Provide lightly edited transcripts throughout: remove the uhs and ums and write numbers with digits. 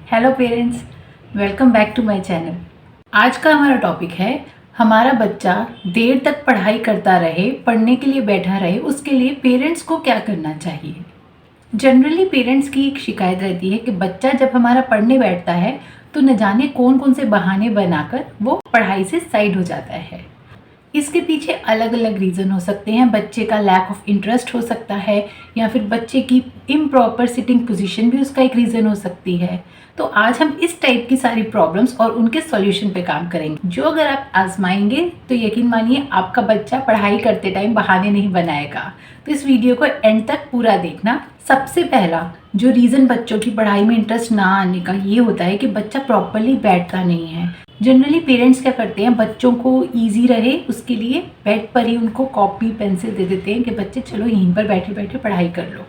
Hello parents, welcome back to my channel. आज का हमारा टॉपिक है हमारा बच्चा देर तक पढ़ाई करता रहे, पढ़ने के लिए बैठा रहे, उसके लिए पेरेंट्स को क्या करना चाहिए। जनरली पेरेंट्स की एक शिकायत रहती है कि बच्चा जब हमारा पढ़ने बैठता है तो न जाने कौन कौन से बहाने बनाकर वो पढ़ाई से साइड हो जाता है। इसके पीछे अलग अलग रीज़न हो सकते हैं। बच्चे का लैक ऑफ इंटरेस्ट हो सकता है या फिर बच्चे की इम्प्रॉपर सिटिंग पोजीशन भी उसका एक रीज़न हो सकती है। तो आज हम इस टाइप की सारी प्रॉब्लम्स और उनके सॉल्यूशन पे काम करेंगे, जो अगर आप आजमाएंगे तो यकीन मानिए आपका बच्चा पढ़ाई करते टाइम बहाने नहीं बनाएगा। तो इस वीडियो को एंड तक पूरा देखना। सबसे पहला जो रीज़न बच्चों की पढ़ाई में इंटरेस्ट ना आने का ये होता है कि बच्चा प्रॉपरली बैठता नहीं है। जनरली पेरेंट्स क्या करते हैं, बच्चों को इजी रहे उसके लिए बेड पर ही उनको कॉपी पेंसिल दे देते हैं कि बच्चे चलो यहीं पर बैठे बैठे पढ़ाई कर लो।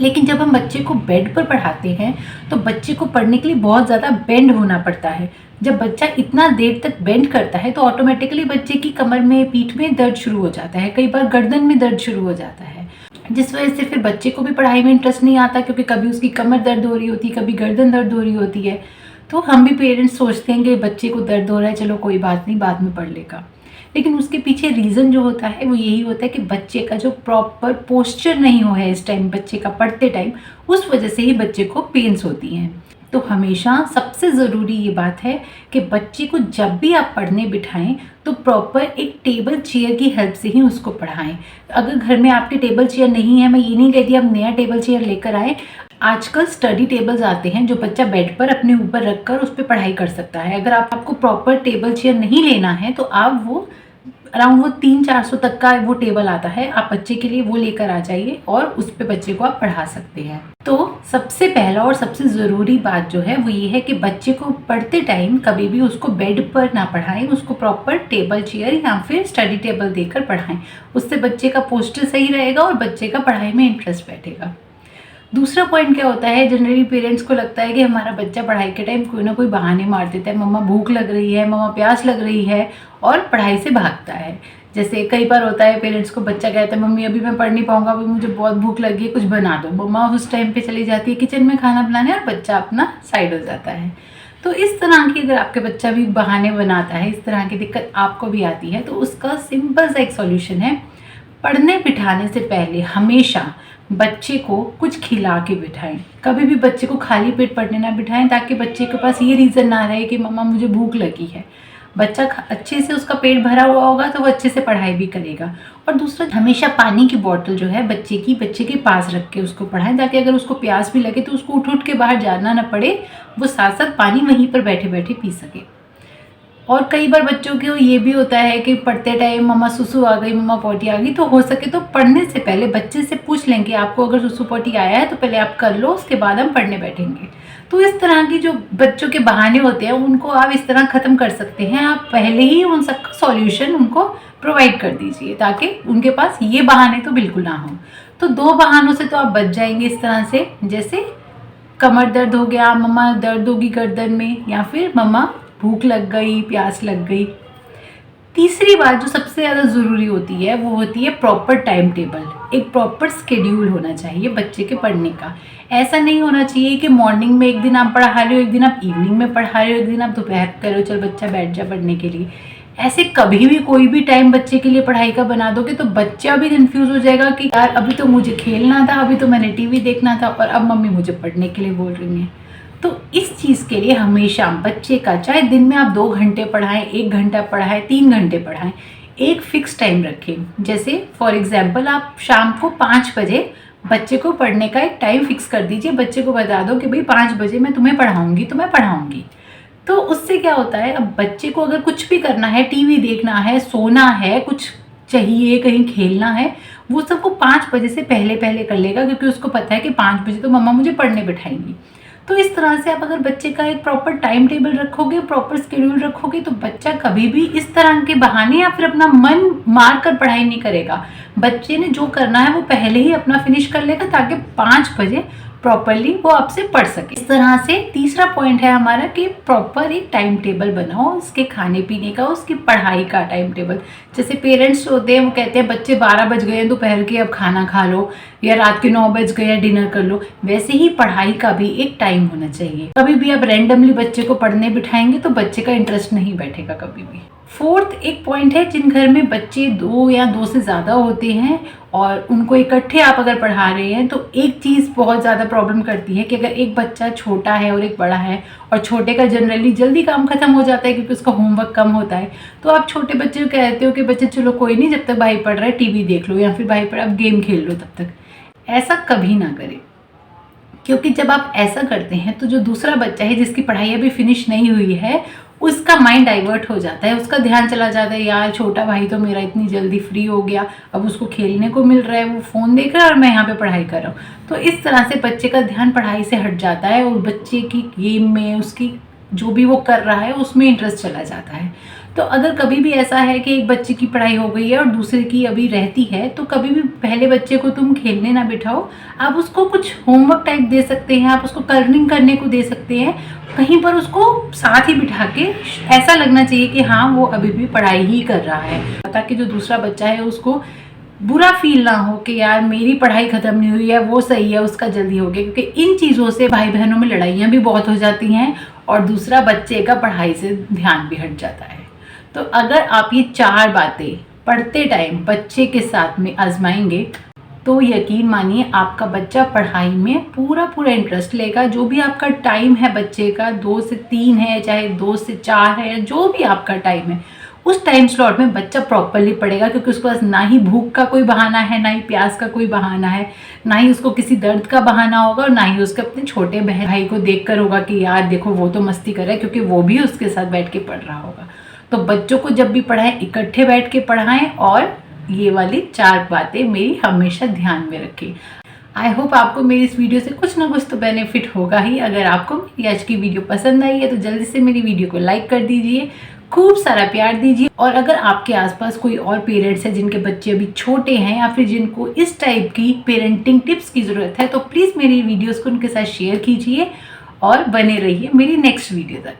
लेकिन जब हम बच्चे को बेड पर पढ़ाते हैं तो बच्चे को पढ़ने के लिए बहुत ज़्यादा बेंड होना पड़ता है। जब बच्चा इतना देर तक बेंड करता है तो ऑटोमेटिकली बच्चे की कमर में, पीठ में दर्द शुरू हो जाता है, कई बार गर्दन में दर्द शुरू हो जाता है, जिस वजह से फिर बच्चे को भी पढ़ाई में इंटरेस्ट नहीं आता, क्योंकि कभी उसकी कमर दर्द हो रही होती है, कभी गर्दन दर्द हो रही होती है। तो हम भी पेरेंट्स सोचते हैं कि बच्चे को दर्द हो रहा है, चलो कोई बात नहीं, बाद में पढ़ लेगा। लेकिन उसके पीछे रीज़न जो होता है वो यही होता है कि बच्चे का जो प्रॉपर पोस्चर नहीं हो है इस टाइम, बच्चे का पढ़ते टाइम, उस वजह से ही बच्चे को पेन्स होती हैं। तो हमेशा सबसे ज़रूरी ये बात है कि बच्चे को जब भी आप पढ़ने बिठाएं तो प्रॉपर एक टेबल चेयर की हेल्प से ही उसको पढ़ाएं। अगर घर में आपके टेबल चेयर नहीं है, मैं ये नहीं कहती आप नया टेबल चेयर लेकर आए। आजकल स्टडी टेबल्स आते हैं जो बच्चा बेड पर अपने ऊपर रखकर उस पर पढ़ाई कर सकता है। अगर आपको प्रॉपर टेबल चेयर नहीं लेना है तो आप वो अराउंड वो 300-400 तक का वो टेबल आता है, आप बच्चे के लिए वो लेकर आ जाइए और उस पे बच्चे को आप पढ़ा सकते हैं। तो सबसे पहला और सबसे ज़रूरी बात जो है वो ये है कि बच्चे को पढ़ते टाइम कभी भी उसको बेड पर ना पढ़ाएं, उसको प्रॉपर टेबल चेयर या फिर स्टडी टेबल देकर पढ़ाएं। उससे बच्चे का पोस्चर सही रहेगा और बच्चे का पढ़ाई में इंटरेस्ट बैठेगा। दूसरा पॉइंट क्या होता है, जनरली पेरेंट्स को लगता है कि हमारा बच्चा पढ़ाई के टाइम कोई ना कोई बहाने मार देता है, मम्मा भूख लग रही है, मम्मा प्यास लग रही है, और पढ़ाई से भागता है। जैसे कई बार होता है पेरेंट्स को, बच्चा कहता है मम्मी अभी मैं पढ़ नहीं पाऊंगा, अभी मुझे बहुत भूख लगी है, कुछ बना दो। मम्मा उस टाइम पे चली जाती है किचन में खाना बनाने और बच्चा अपना साइड हो जाता है। तो इस तरह की अगर आपके बच्चा भी बहाने बनाता है, इस तरह की दिक्कत आपको भी आती है, तो उसका सिंपल सा एक सॉल्यूशन है, पढ़ने बिठाने से पहले हमेशा बच्चे को कुछ खिला के बिठाएं। कभी भी बच्चे को खाली पेट पढ़ने ना बिठाएं, ताकि बच्चे के पास ये रीज़न ना रहे कि मम्मा मुझे भूख लगी है। बच्चा अच्छे से, उसका पेट भरा हुआ होगा तो वो अच्छे से पढ़ाई भी करेगा। और दूसरा, हमेशा पानी की बोतल जो है बच्चे के पास रख के उसको पढ़ाएं, ताकि अगर उसको प्यास भी लगे तो उसको उठ उठ के बाहर जाना ना पड़े, वो साथ साथ पानी वहीं पर बैठे बैठे पी सके। और कई बार बच्चों को ये भी होता है कि पढ़ते टाइम मम्मा सुसु आ गई, मम्मा पोटी आ गई, तो हो सके तो पढ़ने से पहले बच्चे से पूछ लें कि आपको अगर सुसु पोटी आया है तो पहले आप कर लो, उसके बाद हम पढ़ने बैठेंगे। तो इस तरह की जो बच्चों के बहाने होते हैं उनको आप इस तरह ख़त्म कर सकते हैं। आप पहले ही उन सबका सॉल्यूशन उनको प्रोवाइड कर दीजिए, ताकि उनके पास ये बहाने तो बिल्कुल ना हो। तो 2 बहानों से तो आप बच जाएंगे इस तरह से, जैसे कमर दर्द हो गया, मम्मा दर्द होगी गर्दन में, या फिर मम्मा भूख लग गई, प्यास लग गई। तीसरी बात जो सबसे ज़्यादा ज़रूरी होती है वो होती है प्रॉपर टाइम टेबल। एक प्रॉपर स्केड्यूल होना चाहिए बच्चे के पढ़ने का। ऐसा नहीं होना चाहिए कि मॉर्निंग में एक दिन आप पढ़ा रहे हो, एक दिन आप इवनिंग में पढ़ा रहे हो, एक दिन आप दोपहर कर रहे हो, चल बच्चा बैठ जा पढ़ने के लिए। ऐसे कभी भी कोई भी टाइम बच्चे के लिए पढ़ाई का बना दोगे तो बच्चा भी कंफ्यूज हो जाएगा कि यार अभी तो मुझे खेलना था, अभी तो मैंने टीवी देखना था, और अब मम्मी मुझे पढ़ने के लिए बोल रही हैं। तो इस चीज़ के लिए हमेशा बच्चे का, चाहे दिन में आप 2 घंटे पढ़ाएं, 1 घंटा पढ़ाएं, 3 घंटे पढ़ाएं, एक फिक्स टाइम रखें। जैसे फॉर एग्जांपल आप शाम को 5 बजे बच्चे को पढ़ने का एक टाइम फिक्स कर दीजिए। बच्चे को बता दो कि भाई 5 बजे मैं तुम्हें पढ़ाऊँगी, तो मैं पढ़ाऊँगी। तो उससे क्या होता है, अब बच्चे को अगर कुछ भी करना है, टीवी देखना है, सोना है, कुछ चाहिए, कहीं खेलना है, वो सब वो 5 बजे से पहले पहले कर लेगा, क्योंकि उसको पता है कि 5 बजे तो मम्मा मुझे पढ़ने बिठाएंगी। तो इस तरह से आप अगर बच्चे का एक प्रॉपर टाइम टेबल रखोगे, प्रॉपर स्केड्यूल रखोगे, तो बच्चा कभी भी इस तरह के बहाने या फिर अपना मन मार कर पढ़ाई नहीं करेगा। बच्चे ने जो करना है वो पहले ही अपना फिनिश कर लेगा, ताकि 5 बजे प्रॉपरली वो आपसे पढ़ सके। इस तरह से तीसरा पॉइंट है हमारा कि प्रॉपर एक टाइम टेबल बनाओ उसके खाने पीने का, उसकी पढ़ाई का टाइम टेबल। जैसे पेरेंट्स होते हैं वो कहते हैं बच्चे 12 बज गए हैं दोपहर के, अब खाना खा लो, या रात के 9 बज गए डिनर कर लो, वैसे ही पढ़ाई का भी एक टाइम होना चाहिए। कभी भी आप रैंडमली बच्चे को पढ़ने बिठाएंगे तो बच्चे का इंटरेस्ट नहीं बैठेगा कभी भी। फोर्थ एक पॉइंट है, जिन घर में बच्चे 2 या 2 से ज़्यादा होते हैं और उनको इकट्ठे आप अगर पढ़ा रहे हैं तो एक चीज़ बहुत ज़्यादा प्रॉब्लम करती है कि अगर एक बच्चा छोटा है और एक बड़ा है और छोटे का जनरली जल्दी काम खत्म हो जाता है क्योंकि उसका होमवर्क कम होता है, तो आप छोटे बच्चे को कहते हो कि बच्चे चलो कोई नहीं, जब तक भाई पढ़ रहा है टीवी देख लो या फिर भाई पढ़ आप गेम खेल लो तब तक। ऐसा कभी ना करें, क्योंकि जब आप ऐसा करते हैं तो जो दूसरा बच्चा है जिसकी पढ़ाई अभी फिनिश नहीं हुई है उसका माइंड डाइवर्ट हो जाता है, उसका ध्यान चला जाता है, यार छोटा भाई तो मेरा इतनी जल्दी फ्री हो गया, अब उसको खेलने को मिल रहा है, वो फ़ोन देख रहा है और मैं यहाँ पे पढ़ाई कर रहा हूँ। तो इस तरह से बच्चे का ध्यान पढ़ाई से हट जाता है और बच्चे की गेम में, उसकी जो भी वो कर रहा है उसमें इंटरेस्ट चला जाता है। तो अगर कभी भी ऐसा है कि एक बच्चे की पढ़ाई हो गई है और दूसरे की अभी रहती है, तो कभी भी पहले बच्चे को तुम खेलने ना बिठाओ, आप उसको कुछ होमवर्क टाइप दे सकते हैं, आप उसको कर्निंग करने को दे सकते हैं, कहीं पर उसको साथ ही बिठा के ऐसा लगना चाहिए कि हाँ वो अभी भी पढ़ाई ही कर रहा है, ताकि जो दूसरा बच्चा है उसको बुरा फील ना हो कि यार मेरी पढ़ाई खत्म नहीं हुई है, वो सही है उसका जल्दी हो गया। क्योंकि इन चीज़ों से भाई बहनों में लड़ाइयाँ भी बहुत हो जाती हैं और दूसरा बच्चे का पढ़ाई से ध्यान भी हट जाता है। तो अगर आप ये 4 बातें पढ़ते टाइम बच्चे के साथ में आजमाएंगे तो यकीन मानिए आपका बच्चा पढ़ाई में पूरा इंटरेस्ट लेगा। जो भी आपका टाइम है बच्चे का 2 से 3 है, चाहे 2 से 4 है, जो भी आपका टाइम है उस टाइम स्लॉट में बच्चा प्रॉपरली पढ़ेगा, क्योंकि उसके पास ना ही भूख का कोई बहाना है, ना ही प्यास का कोई बहाना है, ना ही उसको किसी दर्द का बहाना होगा और ना ही उसके अपने छोटे बहन भाई को देखकर होगा कि यार देखो वो तो मस्ती कर रहा है, क्योंकि वो भी उसके साथ बैठ के पढ़ रहा होगा। तो बच्चों को जब भी पढ़ाएं इकट्ठे बैठ के पढ़ाएं और ये वाली 4 बातें मेरी हमेशा ध्यान में रखें। आई होप आपको मेरी इस वीडियो से कुछ ना कुछ तो बेनिफिट होगा ही। अगर आपको मेरी आज की वीडियो पसंद आई है तो जल्दी से मेरी वीडियो को लाइक कर दीजिए, खूब सारा प्यार दीजिए। और अगर आपके आसपास कोई और पेरेंट्स हैं जिनके बच्चे अभी छोटे हैं या फिर जिनको इस टाइप की पेरेंटिंग टिप्स की ज़रूरत है तो प्लीज़ मेरी वीडियोज़ को उनके साथ शेयर कीजिए और बने रहिए मेरी नेक्स्ट वीडियो तक।